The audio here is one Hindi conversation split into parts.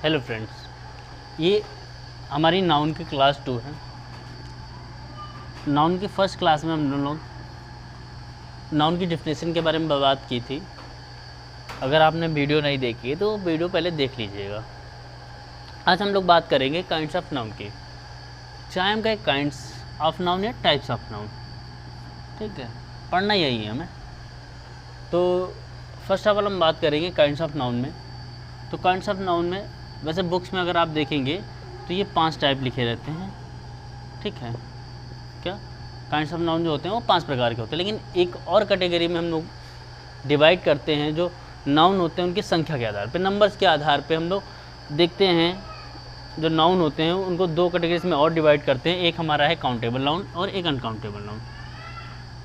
हेलो फ्रेंड्स, ये हमारी नाउन की क्लास 2 है। नाउन की फर्स्ट क्लास में हम लोग नाउन की डेफिनेशन के बारे में बात की थी। अगर आपने वीडियो नहीं देखी है तो वीडियो पहले देख लीजिएगा। आज हम लोग बात करेंगे काइंड्स ऑफ नाउन की, चाहे हम कहें काइंड्स ऑफ नाउन या टाइप्स ऑफ नाउन। ठीक है, पढ़ना यही है हमें। तो फर्स्ट ऑफ ऑल हम बात करेंगे काइंड्स ऑफ नाउन में। तो काइंड्स ऑफ नाउन में वैसे बुक्स में अगर आप देखेंगे तो ये 5 टाइप लिखे रहते हैं। ठीक है, क्या काइंड्स ऑफ नाउन जो होते हैं वो 5 प्रकार के होते हैं, लेकिन एक और कैटेगरी में हम लोग डिवाइड करते हैं। जो नाउन होते हैं उनकी संख्या के आधार पे, नंबर्स के आधार पे हम लोग देखते हैं। जो नाउन होते हैं उनको 2 कैटेगरीज में और डिवाइड करते हैं। एक हमारा है काउंटेबल नाउन और एक अनकाउंटेबल नाउन।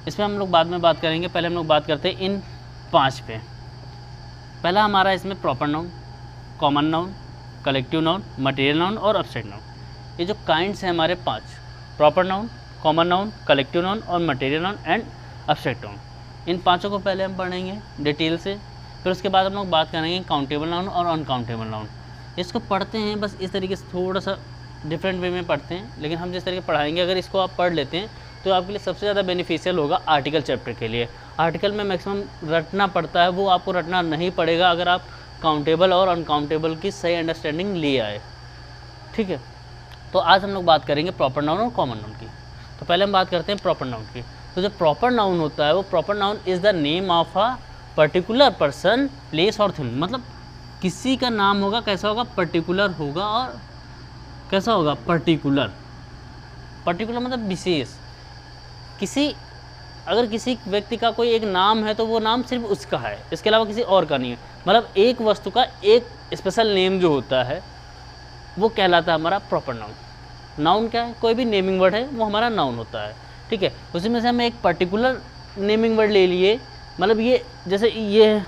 इसमें हम लोग बाद में बात करेंगे, पहले हम लोग बात करते हैं इन 5 पे। पहला हमारा इसमें proper noun, common noun, collective noun, material noun और एब्स्ट्रैक्ट नाउन। ये जो काइंड्स हैं हमारे 5, proper noun, common noun, collective noun और material noun and abstract noun. इन 5 को पहले हम पढ़ेंगे डिटेल से, फिर उसके बाद हम लोग बात करेंगे काउंटेबल नाउन और अनकाउंटेबल नाउन। इसको पढ़ते हैं बस इस तरीके से, थोड़ा सा डिफरेंट वे में पढ़ते हैं, लेकिन हम जिस तरीके पढ़ाएंगे अगर इसको आप पढ़ लेते हैं तो आपके लिए सबसे ज़्यादा बेनिफिशियल होगा आर्टिकल चैप्टर के लिए। आर्टिकल में मैक्सिमम रटना पड़ता है, वो आपको रटना नहीं पड़ेगा अगर आप काउंटेबल और अनकाउंटेबल की सही अंडरस्टैंडिंग ले आए। ठीक है, तो आज हम लोग बात करेंगे प्रॉपर नाउन और कॉमन नाउन की। तो पहले हम बात करते हैं प्रॉपर नाउन की। तो जो प्रॉपर नाउन होता है वो proper noun is the name of a particular person, place और थिंग। मतलब किसी का नाम होगा, कैसा होगा, पर्टिकुलर होगा। और कैसा होगा, पर्टिकुलर। पर्टिकुलर मतलब विशेष। अगर किसी व्यक्ति का कोई एक नाम है तो वो नाम सिर्फ उसका है, इसके अलावा किसी और का नहीं है। मतलब एक वस्तु का एक स्पेशल नेम जो होता है वो कहलाता है हमारा प्रॉपर नाउन। नाउन क्या है, कोई भी नेमिंग वर्ड है वो हमारा नाउन होता है। ठीक है, उसी में से हम एक पर्टिकुलर नेमिंग वर्ड ले लिए। मतलब ये जैसे ये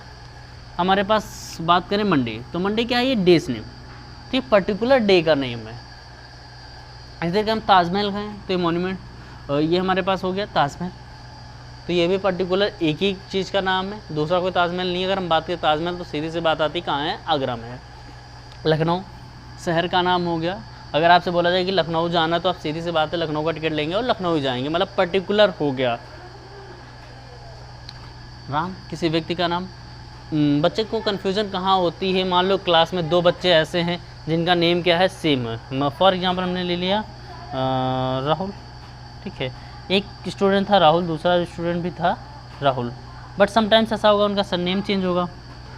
हमारे पास बात करें मंडे, तो मंडे क्या है, ये डेज नेम। ठीक, पर्टिकुलर डे का नेम है। इस तरह हम ताजमहल गए तो ये मॉन्यूमेंट, ये हमारे पास हो गया ताजमहल, तो ये भी पर्टिकुलर एक ही चीज़ का नाम है, दूसरा कोई ताजमहल नहीं है। अगर हम बात करें ताजमहल तो सीधी सी बात आती कहाँ है, आगरा में है। लखनऊ शहर का नाम हो गया। अगर आपसे बोला जाए कि लखनऊ जाना तो आप सीधी सी बात है लखनऊ का टिकट लेंगे और लखनऊ ही जाएंगे, मतलब पर्टिकुलर हो गया। राम किसी व्यक्ति का नाम। बच्चे को कन्फ्यूजन कहाँ होती है, मान लो क्लास में 2 बच्चे ऐसे हैं जिनका नेम क्या है, सेम है। फॉर एग्जाम्पल हमने ले लिया राहुल। ठीक है, एक स्टूडेंट था राहुल, दूसरा स्टूडेंट भी था राहुल, बट समटाइम्स ऐसा होगा उनका सरनेम चेंज होगा।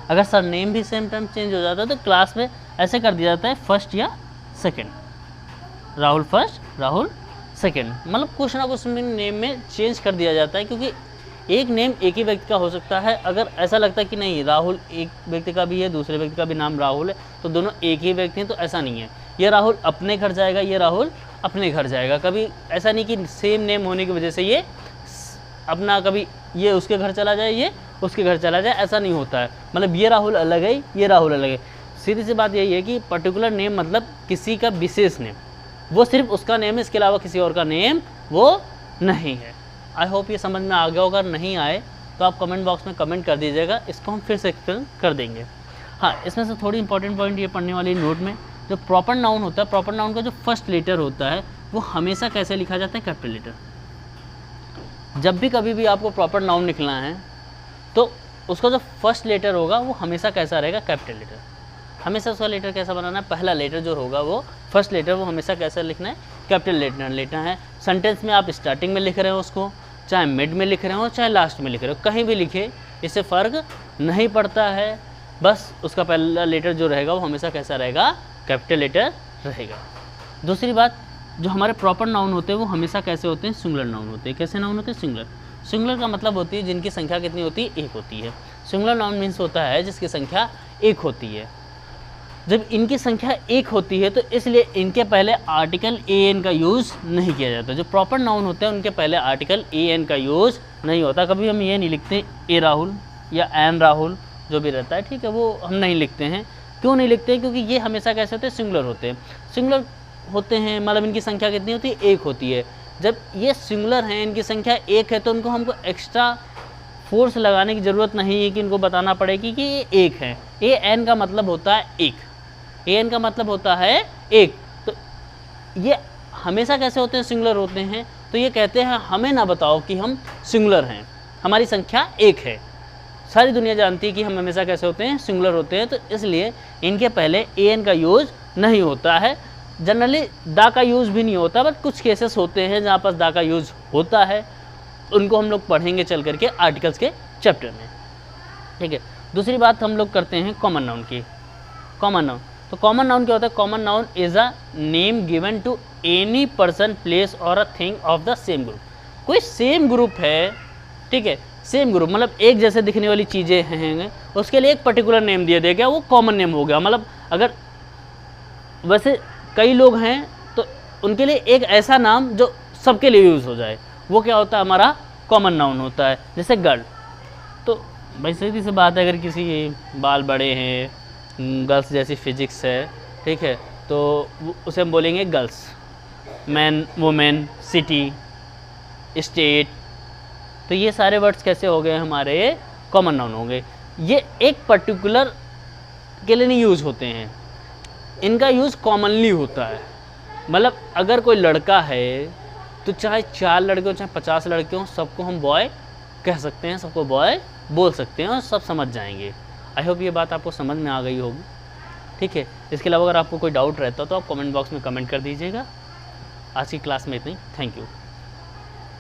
अगर सरनेम भी सेम टाइम चेंज हो जाता है तो क्लास में ऐसे कर दिया जाता है फर्स्ट या second, Rahul first, Rahul second. मतलब कुछ ना कुछ नेम में चेंज कर दिया जाता है, क्योंकि एक नेम एक ही व्यक्ति का हो सकता है। अगर ऐसा लगता है कि नहीं राहुल एक व्यक्ति का भी है, दूसरे व्यक्ति का भी नाम राहुल है, तो दोनों एक ही व्यक्ति हैं, तो ऐसा नहीं है। ये राहुल अपने घर जाएगा, ये राहुल अपने घर जाएगा। कभी ऐसा नहीं कि सेम नेम होने की वजह से ये अपना, कभी ये उसके घर चला जाए, ये उसके घर चला जाए, ऐसा नहीं होता है। मतलब ये राहुल अलग है, ये राहुल अलग है। सीधी सी बात यही है कि पर्टिकुलर नेम मतलब किसी का विशेष नेम, वो सिर्फ उसका नेम है, इसके अलावा किसी और का नेम वो नहीं है। आई होप ये समझ में आ गया होगा। नहीं आए तो आप कमेंट बॉक्स में कमेंट कर दीजिएगा, इसको हम फिर से एक्सप्लेन कर देंगे। हाँ, इसमें से थोड़ी इंपॉर्टेंट पॉइंट ये पढ़ने वाली नोट में, जो प्रॉपर नाउन होता है, प्रॉपर नाउन का जो फर्स्ट लेटर होता है वो हमेशा कैसे लिखा जाता है, कैपिटल लेटर। जब भी कभी भी आपको प्रॉपर नाउन लिखना है तो उसका जो फर्स्ट लेटर होगा वो हमेशा कैसा रहेगा, कैपिटल लेटर। हमेशा उसका लेटर कैसा बनाना है, पहला लेटर जो होगा वो फर्स्ट लेटर वो हमेशा कैसा लिखना है, कैपिटल लेटर लेना है। सेंटेंस में आप स्टार्टिंग में लिख रहे हो उसको, चाहे मिड में लिख रहे हो, चाहे लास्ट में लिख रहे हो, कहीं भी लिखे, इससे फ़र्क नहीं पड़ता है। बस उसका पहला लेटर जो रहेगा वो हमेशा कैसा रहेगा, कैपिटल लेटर रहेगा। दूसरी बात, जो हमारे प्रॉपर नाउन होते हैं वो हमेशा कैसे होते हैं, सिंगुलर नाउन होते हैं। कैसे नाउन होते हैं, सिंगुलर। सिंगुलर का मतलब होती है जिनकी संख्या कितनी होती है, 1 होती है। सिंगुलर नाउन मीन्स होता है जिसकी संख्या 1 होती है। जब इनकी संख्या 1 होती है तो इसलिए इनके पहले आर्टिकल an का यूज़ नहीं किया जाता। जो प्रॉपर नाउन होते हैं उनके पहले आर्टिकल an का यूज़ नहीं होता। कभी हम ये नहीं लिखते ए राहुल या एन राहुल, जो भी रहता है, ठीक है, वो हम नहीं लिखते हैं। क्यों नहीं लिखते हैं, क्योंकि ये हमेशा कैसे होते हैं, सिंगुलर होते हैं। सिंगुलर होते हैं मतलब इनकी संख्या कितनी होती है, 1 होती है। जब ये सिंगुलर हैं, इनकी संख्या 1 है, तो उनको हमको एक्स्ट्रा फोर्स लगाने की ज़रूरत नहीं है कि इनको बताना पड़ेगी कि ये 1 है। ए एन का मतलब होता है 1। an का मतलब होता है एक। तो ये हमेशा कैसे होते हैं, सिंगुलर होते हैं। तो ये कहते हैं हमें ना बताओ कि हम सिंगुलर हैं, हमारी संख्या एक है। सारी दुनिया जानती है कि हम हमेशा कैसे होते हैं, सिंगुलर होते हैं। तो इसलिए इनके पहले an का यूज़ नहीं होता है। जनरली दा का यूज़ भी नहीं होता, बट कुछ केसेस होते हैं जहाँ पर दा का यूज़ होता है, उनको हम लोग पढ़ेंगे चल करके आर्टिकल्स के चैप्टर में, ठीक है। दूसरी बात हम लोग करते हैं कॉमन नाउन की। कॉमन नाउन, तो कॉमन नाउन क्या होता है? Common noun is a name given to any person, place और a thing of the same group. कोई सेम ग्रुप है, ठीक है, सेम ग्रुप मतलब एक जैसे दिखने वाली चीज़ें हैं, उसके लिए एक पर्टिकुलर नेम दिया गया, वो कॉमन नेम हो गया। मतलब अगर वैसे कई लोग हैं तो उनके लिए एक ऐसा नाम जो सबके लिए यूज़ हो जाए, वो क्या होता है? हमारा कॉमन नाउन होता है। जैसे गर्ल, तो भाई सीधी सी बात है, अगर किसी के बाल बड़े हैं, गर्ल्स जैसी फिजिक्स है, ठीक है, तो उसे हम बोलेंगे girls. Man, women, city, state, तो ये सारे वर्ड्स कैसे हो गए? हमारे कॉमन नाउन हो गए। ये एक पर्टिकुलर के लिए नहीं यूज़ होते हैं, इनका यूज़ कॉमनली होता है। मतलब अगर कोई लड़का है तो चाहे 4 लड़के हो चाहे 50 लड़के हों, सबको हम बॉय कह सकते हैं, सबको बॉय बोल सकते हैं और सब समझ जाएंगे। आई होप ये बात आपको समझ में आ गई होगी, ठीक है। इसके अलावा अगर आपको कोई डाउट रहता तो आप कमेंट बॉक्स में कमेंट कर दीजिएगा। आज की क्लास में इतना ही, थैंक यू।